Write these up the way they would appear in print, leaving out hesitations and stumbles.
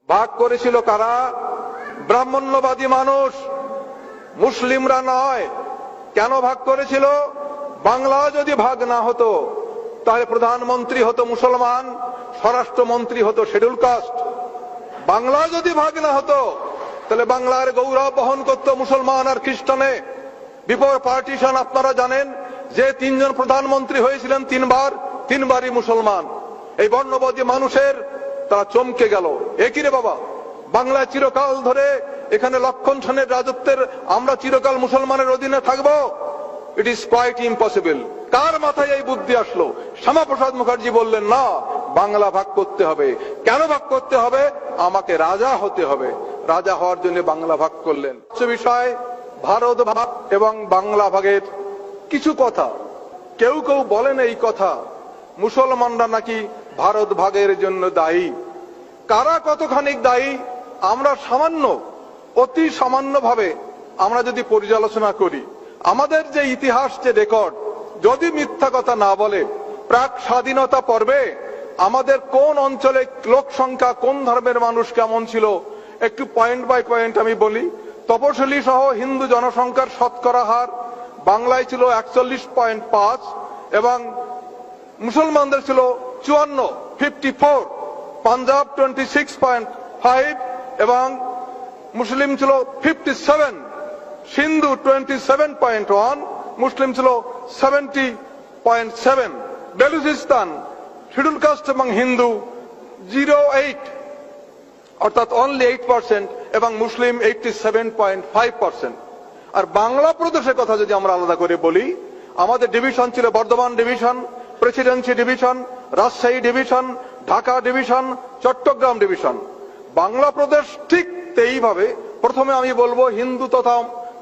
ভাগ করেছিল কারা? ব্রাহ্মণ্যবাদী মানুষ, মুসলিমরা নয়। কেন ভাগ করেছিল? বাংলা যদি ভাগ না হতো তাহলে প্রধানমন্ত্রী হতো মুসলমান, স্বরাষ্ট্রমন্ত্রী হতো শিডিউল কাস্ট। বাংলা যদি ভাগ না হতো তাহলে বাংলার গৌরব বহন করতো মুসলমান আর খ্রিস্টানে। বিফোর পার্টিশন আপনারা জানেন যে 3 জন প্রধানমন্ত্রী হয়েছিলেন, তিনবারই মুসলমান। এই বর্ণবাদী মানুষের তারা চমকে গেল, একই রে বাবা, বাংলায় চিরকাল ধরে এখানে লক্ষণ সেনের রাজত্বের আমরা চিরকাল মুসলমানের অধীনে থাকবো? It is quite impossible. কার মাথায় এই বুদ্ধি আসলো? শ্যামাপ্রসাদ মুখার্জি বললেন না, বাংলা ভাগ করতে হবে। কেন ভাগ করতে হবে? আমাকে রাজা হতে হবে। রাজা হওয়ার জন্য বাংলা ভাগ করলেন। বিষয় ভারত ভাগ এবং বাংলা ভাগের কিছু কথা, কেউ কেউ বলেন এই কথা মুসলমানরা নাকি ভারত ভাগের জন্য দায়ী। কারা কতখানি দায়ী আমরা অতি সামান্য ভাবে আমরা যদি পর্যালোচনা করি, আমাদের যে ইতিহাস, যে রেকর্ড যদি মিথ্যা কথা না বলে, প্রাক স্বাধীনতা পর্বে আমাদের কোন অঞ্চলে লোক সংখ্যা, কোন ধর্মের মানুষ কেমন ছিল, একটু পয়েন্ট বাই পয়েন্ট আমি বলি। তপশিলি সহ হিন্দু জনসংখ্যার শতকরা হার বাংলায় ছিল 41.5 এবং মুসলমানদের ছিল 54, পাঞ্জাব 26.5 এবং মুসলিম ছিল 57, সিন্ধু 27.1, মুসলিম ছিল 70.7, বেলুচিস্তান শিডিউল কাস্ট এবং হিন্দু 08 অর্থাৎ অনলি 8% এবং মুসলিম 87.5%। আর বাংলা প্রদেশের কথা যদি আমরা আলাদা করে বলি, আমাদের ডিভিশন ছিল Bardhaman division, Presidency division, Rajshahi division, Dhaka division, Chittagong division. Bangla প্রদেশ ঠিক এইভাবে প্রথমে আমি বলবো হিন্দু তথা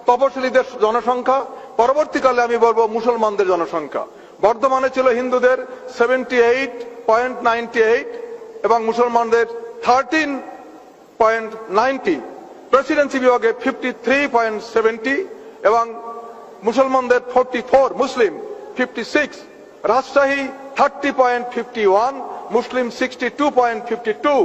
তপশিলীদের জনসংখ্যা, পরবর্তীকালে আমি বলবো মুসলমানদের জনসংখ্যা। বর্ধমানে ছিল হিন্দুদের 78.98 এবং মুসলমানদের 13.90, প্রেসিডেন্সি বিভাগে 53.70 এবং মুসলমানদের 44, মুসলিম 56, রাজশাহী 30.51, মুসলিম 62.52,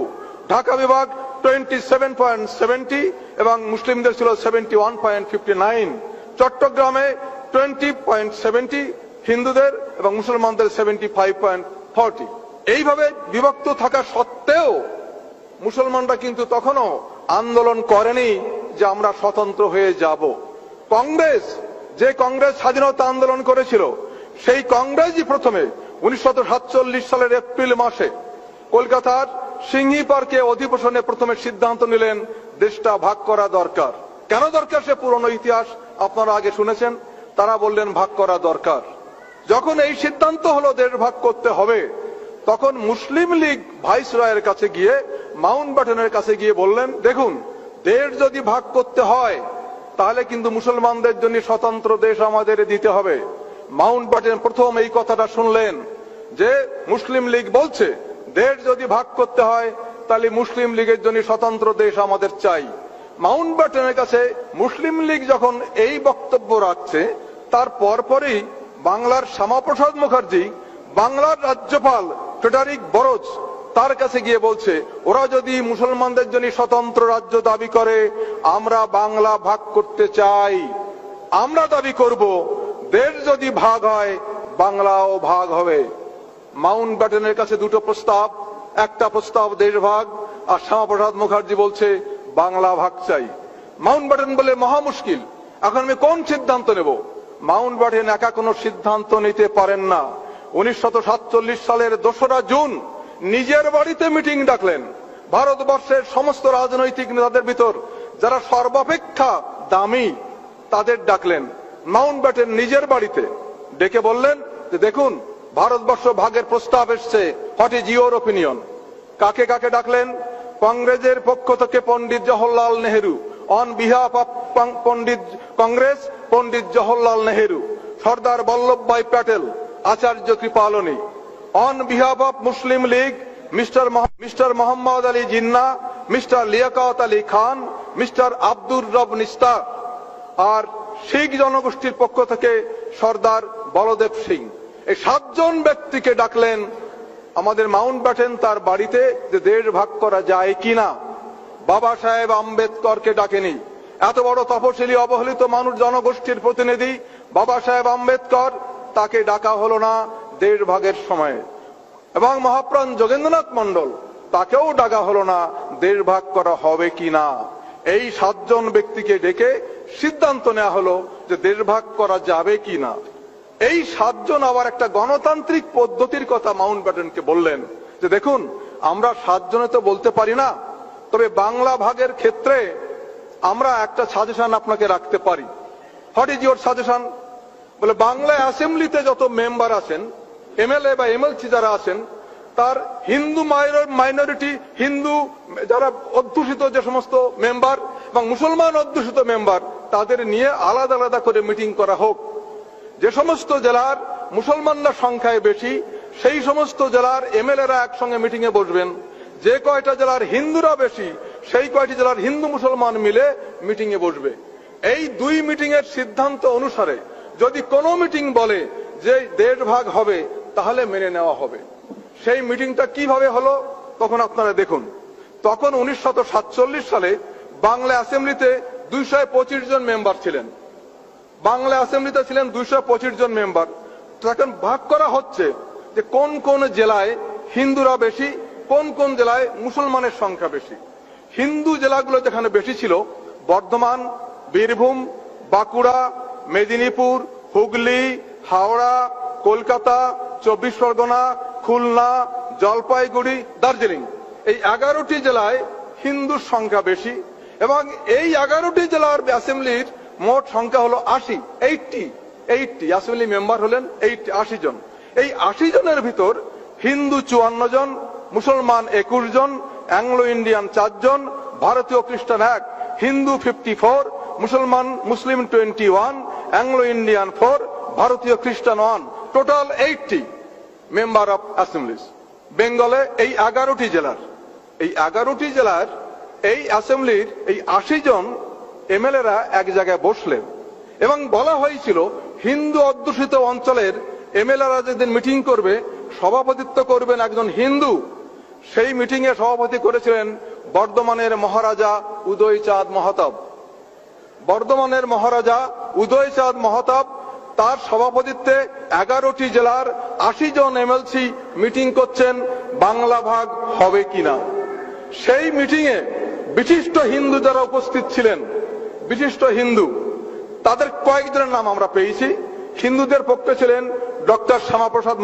ঢাকা বিভাগ 27.70 এবং মুসলিমদের ছিল 71.59, চট্টগ্রামে 20.70 হিন্দুদের এবং মুসলমানদের 75.40। এইভাবে বিভক্ত থাকা সত্ত্বেও মুসলমানরা কিন্তু তখনও আন্দোলন করেনি যে আমরা স্বতন্ত্র হয়ে যাব। কংগ্রেস, যে কংগ্রেস স্বাধীনতা আন্দোলন করেছিল, সেই কংগ্রেসই প্রথমে 1947 সালের এপ্রিল মাসে কলকাতার সিংহী পার্কে অধিবেশনে প্রথমে সিদ্ধান্ত নিলেন দেশটা ভাগ করা দরকার। কেন দরকার সে পুরনো ইতিহাস আপনারা আগে শুনেছেন। তারা বললেন ভাগ করা দরকার। যখন এই সিদ্ধান্ত হলো দেশ ভাগ করতে হবে, তখন মুসলিম লীগ ভাইসরয়ের কাছে গিয়ে, মাউন্টব্যাটেনের কাছে গিয়ে বললেন, দেখুন, দেশ যদি ভাগ করতে হয় তাহলে কিন্তু মুসলমানদের জন্য স্বতন্ত্র দেশ আমাদের দিতে হবে। মাউন্টব্যাটেন প্রথম এই কথাটা শুনলেন যে মুসলিম লীগ বলছে দেশ যদি ভাগ করতে হয় তাহলে মুসলিম লীগের জন্য স্বতন্ত্র দেশ আমাদের চাই। মাউন্টব্যাটেনের কাছে মুসলিম লীগ যখন এই বক্তব্য রাখছে, তার পরপরই বাংলার শ্যামাপ্রসাদ মুখার্জি, বাংলার রাজ্যপাল ফ্রেডারিক বরোজ, তার কাছে গিয়ে বলছে ওরা যদি মুসলমানদের জন্য স্বতন্ত্র রাজ্য দাবি করে, আমরা বাংলা ভাগ করতে চাই। আমরা দাবি করব দেশ যদি ভাগ হয় বাংলাও ভাগ হবে। মাউন্টব্যাটেনের কাছে দুটো প্রস্তাব, একটা প্রস্তাব দেশ ভাগ, আর শ্যামাপ্রসাদ মুখার্জি বলছে বাংলা ভাগ চাই। মাউন্টব্যাটেন বলে মহা মুশকিল, এখন আমি কোন সিদ্ধান্ত নেব? মাউন্টব্যাটেন একা কোনো সিদ্ধান্ত নিতে পারেন না। 1947 সালের 2রা জুন নিজের বাড়িতে মিটিং ডাকলেন। ভারতবর্ষের সমস্ত রাজনৈতিক নেতাদের ভিতর যারা সর্বাপেক্ষা দামি তাদের ডাকলেন মাউন্টব্যাটেন নিজের বাড়িতে। ডেকে বললেন যে দেখুন, ভারতবর্ষ ভাগের প্রস্তাব এসছে, হোয়াট ইজ ইউর ওপিনিয়ন? কাকে কাকে ডাকলেন? কংগ্রেসের পক্ষ থেকে Pandit Jawaharlal Nehru, on behalf of Congress Pandit Jawaharlal Nehru, Sardar Vallabhbhai Patel, Acharya Kripalani, on behalf of Muslim League mister Mohammad Ali Jinnah, mister Liaquat Ali Khan, mister Abdur Rab Nishtar, আর শিখ জনগোষ্ঠীর পক্ষ থেকে সর্দার বলদেব সিং। এই 7 জন ব্যক্তিকে ডাকলেন আমাদের মাউন্টব্যাটেন তার বাড়িতে, যে দেশ ভাগ করা যায় কিনা। বাবা সাহেব আম্বেদকরকে ডাকেনি। এত বড় তপশিলি অবহেলিত মানুষ জনগোষ্ঠীর প্রতিনিধি বাবা সাহেব আম্বেদকর, তাকে ডাকা হলো না দেশ ভাগের সময়ে। এবং মহাপ্রাণ যোগেন্দ্রনাথ মন্ডল, তাকেও ডাকা হলো না দেশ ভাগ করা হবে কি না। এই 7 জন ব্যক্তিকে ডেকে সিদ্ধান্ত নেওয়া হলো যে দেশ ভাগ করা যাবে কি না। এই 7 জন আবার একটা গণতান্ত্রিক পদ্ধতির কথা মাউন্টব্যাটেনকে বললেন যে দেখুন, আমরা 7 জনে তো বলতে পারি না, তবে বাংলা ভাগের ক্ষেত্রে আমরা একটা সাজেশন আপনাকে রাখতে পারি। What is your suggestion? বলে, বাংলা অ্যাসেম্বলিতে যত মেম্বার আছেন, এমএলএ বা এমএলসি যারা আছেন, তার হিন্দু মাইনরিটি, হিন্দু যারা অধ্যুষিত যে সমস্ত মেম্বার এবং মুসলমান অধ্যুষিত মেম্বার, তাদের নিয়ে আলাদা আলাদা করে মিটিং করা হোক। যে সমস্ত জেলার মুসলমানরা সংখ্যায় বেশি, সেই সমস্ত জেলার এমএলএরা একসঙ্গে মিটিং এ বসবেন। যে কয়টা জেলার হিন্দুরা বেশি, সেই কয়টি জেলার হিন্দু মুসলমান মিলে মিটিং এ বসবে। এই 2 মিটিং এর সিদ্ধান্ত অনুসারে যদি কোনো মিটিং বলে যে দেশ ভাগ হবে, তাহলে মেনে নেওয়া হবে। সেই মিটিংটা কিভাবে হলো তখন আপনারা দেখুন। তখন 1947 সালে বাংলা অ্যাসেম্বলিতে 225 জন মেম্বার ছিলেন। বাংলা অ্যাসেম্বলিতে ছিলেন 225 জন মেম্বার। এখন ভাগ করা হচ্ছে যে কোন কোন জেলায় হিন্দুরা বেশি, কোন কোন জেলায় মুসলমানের সংখ্যা বেশি। হিন্দু জেলাগুলো যেখানে বেশি ছিল, বর্ধমান, বীরভূম, বাঁকুড়া, মেদিনীপুর, হুগলি, হাওড়া, কলকাতা, 24 পরগনা, খুলনা, জলপাইগুড়ি, দার্জিলিং, এই 11টি জেলায় হিন্দুর সংখ্যা বেশি। এবং এই 11টি জেলার অ্যাসেম্বলির মোট সংখ্যা হলো 80 অ্যাসেম্বলি মেম্বার হলেন 80 জন। এই 80 জনের ভিতর হিন্দু 54 জন, মুসলমান 21 জন, অ্যাংলো ইন্ডিয়ান 4 জন, ভারতীয় খ্রিস্টান 1, হিন্দু 54, মুসলিম 21, অ্যাংলো ইন্ডিয়ান 4, ভারতীয় খ্রিস্টান 1, টোটাল 80 মেম্বার অফ অ্যাসেম্বলিজ। বেঙ্গলে এই 11টি জেলার, এই অ্যাসেম্বলির এই 80 জন এমএলএরা এক জায়গায় বসলেন এবং বলা হয়েছিল হিন্দু অধ্যুষিত অঞ্চলের এমএলএরা যেদিন মিটিং করবে, সভাপতিত্ব করবেন একজন হিন্দু। সেই মিটিং এ সভাপতি করেছিলেন বর্ধমানের মহারাজা উদয়চাঁদ মহতাব। বর্ধমানের মহারাজা উদয়চাঁদ মহতাব, তার সভাপতিত্বে 11টি জেলার 80 জন এমএলসি মিটিং করছেন বাংলা ভাগ হবে কিনা। সেই মিটিং এ বিশিষ্ট হিন্দু যারা উপস্থিত ছিলেন, বিশিষ্ট হিন্দু, তাদের কয়েকজনের নাম আমরা পেয়েছি। হিন্দুদের পক্ষে ছিলেন ডক্টর শ্যামাপ্রসাদ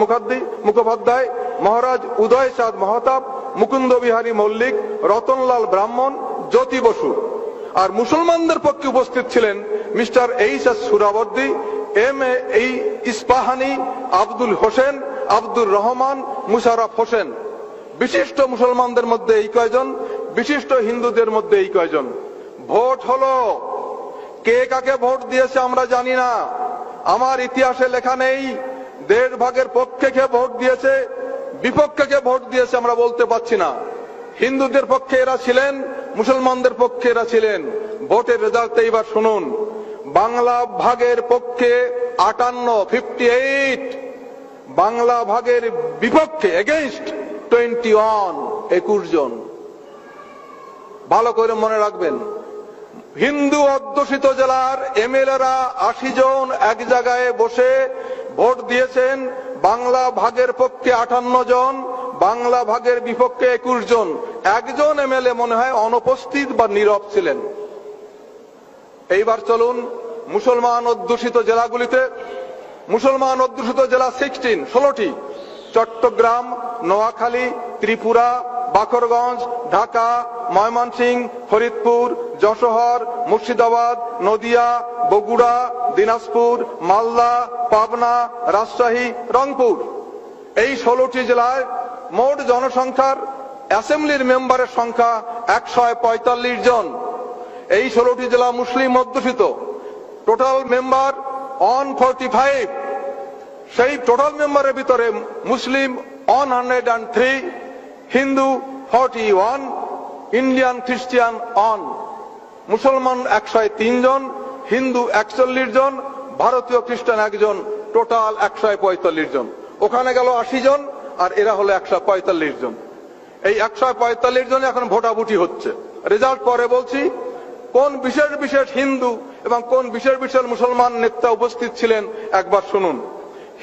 মুখোপাধ্যায়, মহারাজ উদয়চাঁদ মহতাব, মুকুন্দ বিহারী মল্লিক, রতনলাল ব্রাহ্মণ, জ্যোতি বসু। আর মুসলমানদের পক্ষে উপস্থিত ছিলেন mister HS. Suhrawardy, M A. Ispahani, Abdul Hossain, Abdur Rahman, Musharraf Hossain. বিশিষ্ট মুসলমানদের মধ্যে এই কয়জন, বিশিষ্ট হিন্দুদের মধ্যে এই কয়জন। ভোট হলো, কে কাকে ভোট দিয়েছে আমরা জানি না, আমার ইতিহাসে লেখা নেই। দেশ ভাগের পক্ষে কে ভোট দিয়েছে, বিপক্ষে কে ভোট দিয়েছে আমরা বলতে পারছি না। হিন্দুদের পক্ষে এরা ছিলেন, মুসলমানদের পক্ষে এরা ছিলেন। ভোটের রেজাল্ট এইবার শুনুন। বাংলা ভাগের পক্ষে 58, বাংলা ভাগের বিপক্ষে এগেইনস্ট 21 জন। ভালো করে মনে রাখবেন, হিন্দু অধ্যুষিত জেলার এমএলএরা 80 জন এক জায়গায় বসে ভোট দিয়েছেন। বাংলা ভাগের পক্ষে 58 জন, বাংলা ভাগের বিপক্ষে 21 জন। একজন এমএলএ মনে হয় অনুপস্থিত বা নীরব ছিলেন। এইবার চলুন মুসলমান অধ্যুষিত জেলাগুলিতে। মুসলমান অধ্যুষিত জেলা 16টি: চট্টগ্রাম, নোয়াখালী, ত্রিপুরা, বাকরগঞ্জ, ঢাকা, ময়মনসিংহ, ফরিদপুর, যশোর, মুর্শিদাবাদ, নদিয়া, বগুড়া, দিনাজপুর, মালদা, পাবনা, রাজশাহী, রংপুর। এই 16টি জেলায় মোট জনসংখ্যার অ্যাসেম্বলির মেম্বারের সংখ্যা 145 জন। এই 16টি জেলা মুসলিম অধ্যুষিত। Total member 145। সেই টোটাল মেম্বারের ভিতরে মুসলিম 103, হিন্দু 41, ইন্ডিয়ান খ্রিস্টান 1। মুসলমান 103 জন, হিন্দু 41 জন, ভারতীয় খ্রিস্টান 1 জন, টোটাল 145 জন। ওখানে গেল 80 জন, আর এরা হলো 145 জন। এই 145 জন এখন ভোটাভুটি হচ্ছে। রেজাল্ট পরে বলছি। কোন বিশেষ বিশেষ হিন্দু এবং কোন বিশেষ বিশেষ মুসলমান নেতা উপস্থিত ছিলেন একবার শুনুন।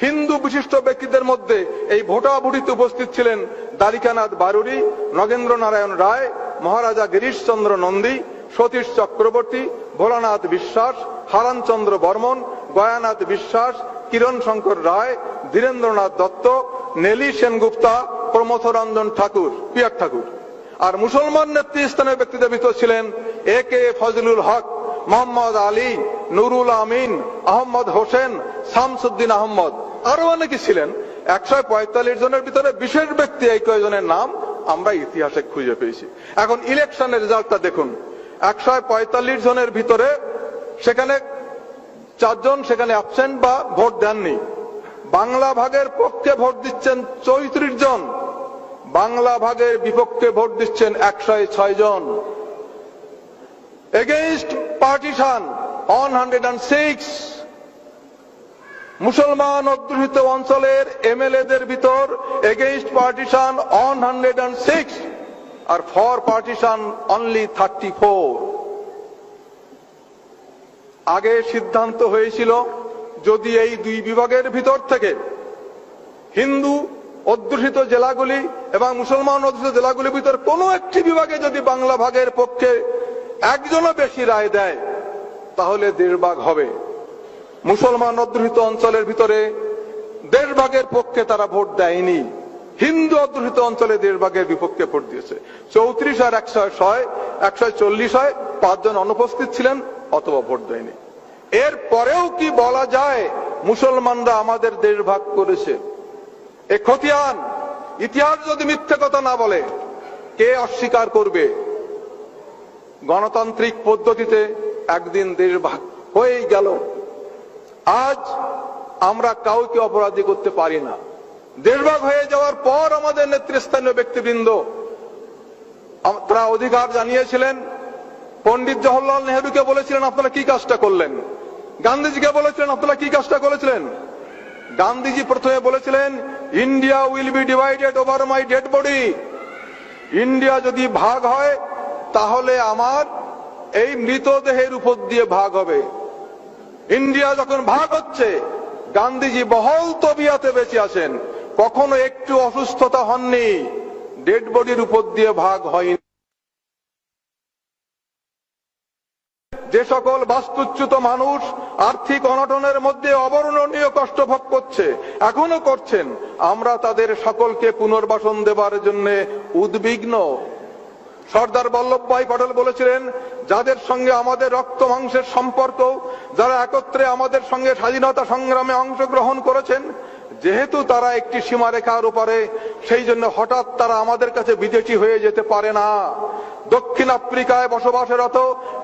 হিন্দু বিশিষ্ট ব্যক্তিদের মধ্যে এই ভোটাভুটিতে উপস্থিত ছিলেন দ্বারিকানাথ বারুরি, নগেন্দ্র নারায়ণ রায়, মহারাজা গিরিশচন্দ্র নন্দী, সতীশ চক্রবর্তী, ভোলানাথ বিশ্বাস, হারানচন্দ্র বর্মন, গয়ানাথ বিশ্বাস, কিরণ শঙ্কর রায়, ধীরেন্দ্রনাথ দত্ত, নেলি সেনগুপ্তা, প্রমথরঞ্জন ঠাকুর, পিয়ার ঠাকুর। আর মুসলমান নেতৃস্থানীয় ব্যক্তিদের ভিতর ছিলেন এ কে ফজলুল হক, মোহাম্মদ আলী, নুরুল আমিন, আহমদ হোসেন, শামসুদ্দিন আহমদ, আরো অনেকে ছিলেন। 145 জনের ভিতরে বিশেষ ব্যক্তি এই কয়েকজনের নাম আমরা ইতিহাসে খুঁজে পেয়েছি। এখন ইলেকশনের রেজাল্টটা দেখুন। 145 জনের ভিতরে সেখানে 4 জন সেখানে অ্যাবসেন্ট বা ভোট দেননি। বাংলা ভাগের পক্ষে ভোট দিচ্ছেন 34 জন, বাংলা ভাগের বিপক্ষে ভোট দিচ্ছেন 106 জন। Against partition 106। মুসলমান অধ্যুষিত অঞ্চলের এমএলএদের ভিতর এগেইনস্ট পার্টিশন 106 আর ফর পার্টিশন অনলি 34। আগে সিদ্ধান্ত হয়েছিল যদি এই দুই বিভাগের ভিতর থেকে হিন্দু অধ্যুষিত জেলাগুলি এবং মুসলমান অধ্যুষিত জেলাগুলির ভিতর কোনো একটি বিভাগে যদি বাংলা ভাগের পক্ষে একজনও বেশি রায় দেয় তাহলে 1.5 ভাগ হবে। মুসলমান অধ্যুষিত অঞ্চলের ভিতরে 1.5 ভাগের পক্ষে তারা ভোট দেয়নি, হিন্দু অধ্যুষিত অঞ্চলে 1.5 ভাগের বিপক্ষে ভোট দিয়েছে। 34 আর 140 হয়, 5 জন অনুপস্থিত ছিলেন অথবা ভোট দেয়নি। এর পরেও কি বলা যায় মুসলমানরা আমাদের 1.5 ভাগ করেছে? এ খতিয়ান। ইতিহাস যদি মিথ্যে কথা না বলে কে অস্বীকার করবে? গণতান্ত্রিক পদ্ধতিতে একদিন 1.5 ভাগ হয়েই গেল। আজ আমরা কাউকে অপরাধী করতে পারি না। 1.5 ভাগ হয়ে যাওয়ার পর আমাদের নেতৃস্থানীয় ব্যক্তিবৃন্দ তারা অধিকার জানিয়েছিলেন। পণ্ডিত জওহরলাল নেহরুকে বলেছিলেন আপনারা কি কাজটা করলেন? গান্ধীজিকে বলেছিলেন আপনারা কি কাজটা করেছিলেন? গান্ধীজি প্রথমে বলেছিলেন India will be divided over my dead body. India যদি ভাগ হয় তাহলে আমার এই মৃতদেহের উপর দিয়ে ভাগ হবে। ইন্ডিয়া যখন ভাগ হচ্ছে, গান্ধীজি বহল তবিয়াতে বেঁচে আছেন, কখনো একটু অসুস্থতা হননি, ডেড বডির উপর দিয়ে ভাগ হয়নি। যে সকল বাস্তুচ্যুত মানুষ আর্থিক অনটনের মধ্যে অবর্ণনীয় কষ্ট ভোগ করছে, এখনো করছেন, আমরা তাদের সকলকে পুনর্বাসন দেবার জন্য উদ্বিগ্ন। সর্দার বল্লভভাই পটেল বলেছিলেন যাদের সঙ্গে আমাদের রক্ত মাংসের সম্পর্ক, যারা একত্রে আমাদের সঙ্গে স্বাধীনতা সংগ্রামে অংশগ্রহণ করেছেন, যেহেতু তারা একটি সীমারেখার উপরে, সেই জন্য হঠাৎ তারা আমাদের কাছে বিদেশি হয়ে যেতে পারে না। দক্ষিণ আফ্রিকায় বসবাসরত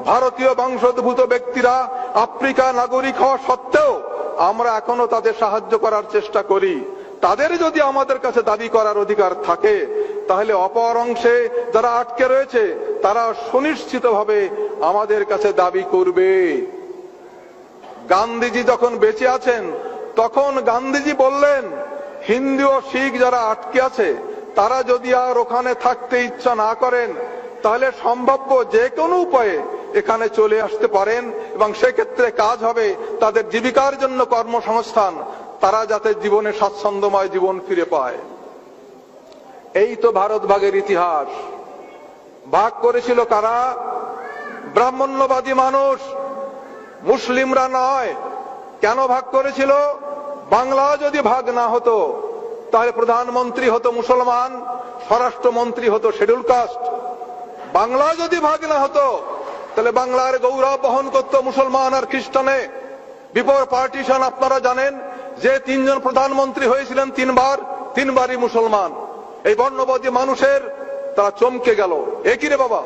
ভারতীয় বংশোদ্ভূত ব্যক্তিরা আফ্রিকা নাগরিক হওয়া সত্ত্বেও আমরা এখনো তাদের সাহায্য করার চেষ্টা করি। তাদের যদি আমাদের কাছে দাবি করার অধিকার থাকে তাহলে অপর অংশে যারা আটকে রয়েছে তারা সুনিশ্চিতভাবে আমাদের কাছে দাবি করবে। গান্ধীজি যখন বেঁচে আছেন তখন গান্ধীজি বললেন হিন্দু ও শিখ যারা আটকে আছে তারা যদি আর ওখানে থাকতে ইচ্ছা না করেন তাহলে সম্ভাব্য যে কোনো উপায়ে এখানে চলে আসতে পারেন এবং সেক্ষেত্রে কাজ হবে তাদের জীবিকার জন্য কর্মসংস্থান, তারা যাতে জীবনে স্বাচ্ছন্দ্যময় জীবন ফিরে পায়। এই তো ভারত ভাগের ইতিহাস। ভাগ করেছিল কারা? ব্রাহ্মণ্যবাদী মানুষ, মুসলিমরা নয়। কেন ভাগ করেছিল? বাংলা যদি ভাগ না হতো তাহলে প্রধানমন্ত্রী হতো মুসলমান, স্বরাষ্ট্রমন্ত্রী হতো শিডিউল কাস্ট। বাংলা যদি ভাগ না হতো তাহলে বাংলার গৌরব বহন করত মুসলমান আর খ্রিস্টানে। বিফোর পার্টিশন আপনারা জানেন যে 3 জন প্রধানমন্ত্রী হয়েছিলেন 3বারই মুসলমান। এই বর্ণবাদী মানুষের তারা চমকে গেল, একই রে বাবা,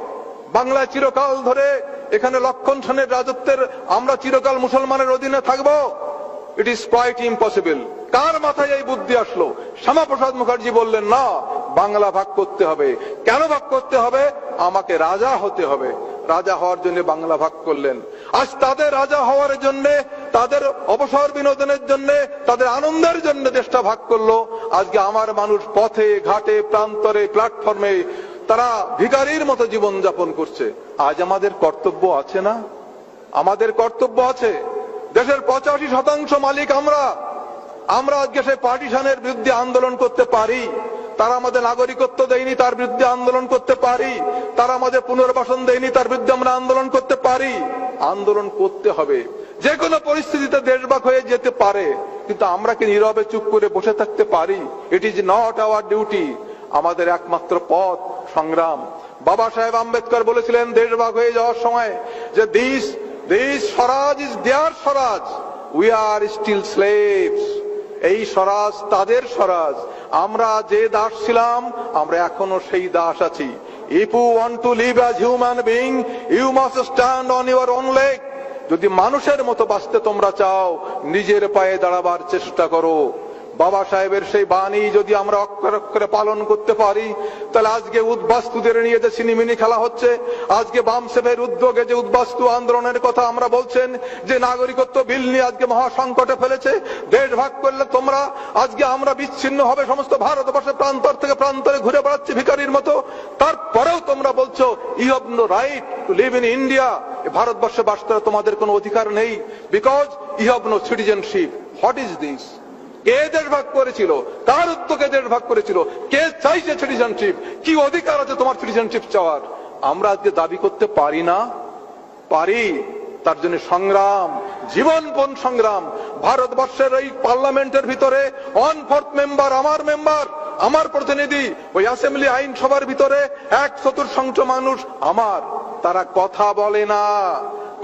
বাংলায় চিরকাল ধরে এখানে লক্ষণ সেনের রাজত্বের আমরা চিরকাল মুসলমানের অধীনে থাকবো? It is quite impossible. কার মাথায় এই বুদ্ধি আসলো? শ্যামাপ্রসাদ মুখার্জি বললেন না, বাংলা ভাগ করতে হবে। কেন ভাগ করতে হবে? আমাকে রাজা হতে হবে। রাজা হওয়ার জন্য বাংলা ভাগ করলেন। আজ তাদের রাজা হওয়ার জন্য, তাদের অবসর বিনোদনের জন্য, তাদের আনন্দের জন্য দেশটা ভাগ করলো। আজকে আমার মানুষ পথে ঘাটে প্রান্তরে প্ল্যাটফর্মে তারা ভিখারির মতো জীবন যাপন করছে। আজ আমাদের কর্তব্য আছে না? আমাদের কর্তব্য আছে। দেশের 85% মালিক আমরা আজকে সেই পার্টিশনের বিরুদ্ধে আন্দোলন করতে পারি। তারা আমাদের নাগরিকত্ব দেয়নি, তার বিরুদ্ধে আন্দোলন করতে পারি। তারা আমাদের পুনর্বাসন দেয়নি, তার বিরুদ্ধে আমরা আন্দোলন করতে পারি। আন্দোলন করতে হবে। যে কোনো পরিস্থিতিতে দেশভাগ হয়ে যেতে পারে, কিন্তু আমরা কি নীরবে চুপ করে বসে থাকতে পারি? It is not our duty. আমাদের একমাত্র পথ সংগ্রাম। বাবা সাহেব আম্বেদকর বলেছিলেন দেশভাগ হয়ে যাওয়ার সময় যে this swaraj is their swaraj, we are still slaves. এই স্বরাজ তাদের স্বরাজ। আমরা যে দাস ছিলাম, আমরা এখনো সেই দাস আছি। If you want to live as human being, you must stand on your own leg. যদি মানুষের মতো বাঁচতে তোমরা চাও, নিজের পায়ে দাঁড়াবার চেষ্টা করো। বাবা সাহেবের সেই বাণী যদি আমরা অক্ষরে অক্ষরে পালন করতে পারি, তাহলে আজকে উদ্বাস্তুদের নিয়ে যে সিনেমিনি খেলা হচ্ছে, আজকে বামসেফের উদ্যোগে যে উদ্বাস্তু আন্দোলনের কথা আমরা বলছেন, যে নাগরিকত্ব বিল নিয়ে আজকে মহা সংকটে ফেলেছে, দেশ ভাগ করলে তোমরা আজকে আমরা বিচ্ছিন্ন হবে সমস্ত ভারতবর্ষের প্রান্তর থেকে প্রান্তরে ঘুরে বেড়াচ্ছি ভিখারির মতো, তারপরেও তোমরা বলছো you have no right to live in India. ভারতবর্ষে বাস করার তোমাদের কোনো অধিকার নেই, because you have no citizenship. What is this? কে দেশ ভাগ করেছিল? কার উদ্যোগে দেশ ভাগ করেছিল? কে চাইছে সিটিজেনশিপ? কি অধিকার আছে তোমার সিটিজেনশিপ চাওয়ার? আমরা আজকে দাবি করতে পারি না? পারি। তার জন্য সংগ্রাম, জীবনপণ সংগ্রাম। ভারতবর্ষের এই পার্লামেন্টের ভিতরে 1/4 মেম্বার আমার প্রতিনিধি। ওই অ্যাসেম্বলি আইনসভার ভিতরে 1/4 মানুষ আমার। তারা কথা বলে না।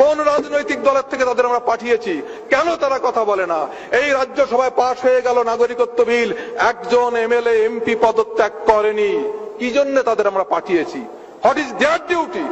কোন রাজনৈতিক দলের থেকে তাদের আমরা পাঠিয়েছি? কেন তারা কথা বলে না? এই রাজ্যসভায় পাশ হয়ে গেল নাগরিকত্ব বিল, একজন এমএলএ এমপি পদত্যাগ করেনি। কি জন্য তাদের আমরা পাঠিয়েছি? What is their duty?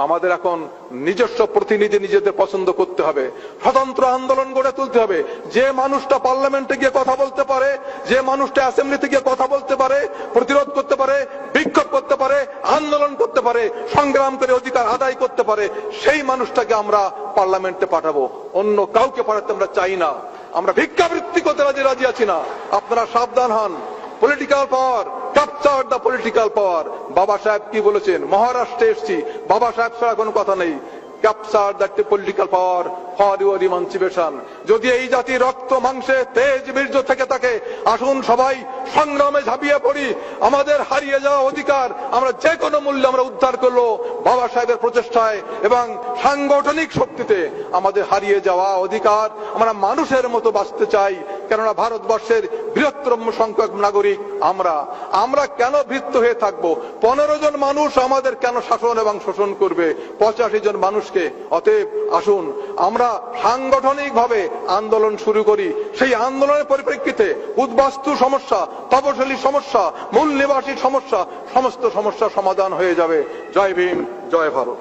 আমাদের এখন নিজস্ব প্রতিনিধি নিজেদের পছন্দ করতে হবে। স্বতন্ত্র আন্দোলন গড়ে তুলতে হবে। যে মানুষটা পার্লামেন্টে গিয়ে কথা বলতে পারে, যে মানুষটা অ্যাসেম্বলিতে গিয়ে কথা বলতে পারে, প্রতিরোধ করতে পারে, বিক্ষোভ করতে পারে, আন্দোলন করতে পারে, সংগ্রাম করে অধিকার আদায় করতে পারে, সেই মানুষটাকে আমরা পার্লামেন্টে পাঠাবো। অন্য কাউকে পাঠাতে আমরা চাই না। আমরা ভিক্ষাবৃত্তি করতে রাজি আছি না। আপনারা সাবধান হন। Political power, capture the political পাওয়ার। বাবা সাহেব কি বলেছেন? মহারাষ্ট্রে এসছি, বাবা সাহেব ছাড়া কোনো কথা নেই। Capture the political power for your emancipation. যদি এই জাতি রক্ত মাংসে তেজ বীর্য থেকে থাকে, আসুন সবাই সংগ্রামে ঝাঁপিয়ে পড়ি। আমাদের হারিয়ে যাওয়া অধিকার আমরা যে কোনো মূল্যে আমরা উদ্ধার করলো বাবা সাহেবের প্রচেষ্টায় এবং সাংগঠনিক শক্তিতে। আমাদের হারিয়ে যাওয়া অধিকার, আমরা মানুষের মতো বাঁচতে চাই। কেননা ভারতবর্ষের বৃহত্তম সংখ্যক নাগরিক আমরা কেন ভৃত্য হয়ে থাকবো? 15 জন মানুষ আমাদের কেন শাসন এবং শোষণ করবে 85 জন মানুষকে? অতএব আসুন আমরা সাংগঠনিক ভাবে আন্দোলন শুরু করি। সেই আন্দোলনের পরিপ্রেক্ষিতে উদ্বাস্তু সমস্যা, তপশিলি সমস্যা, মূল নিবাসী সমস্যা, সমস্ত সমস্যা সমাধান হয়ে যাবে। জয় ভীম, জয় ভারত।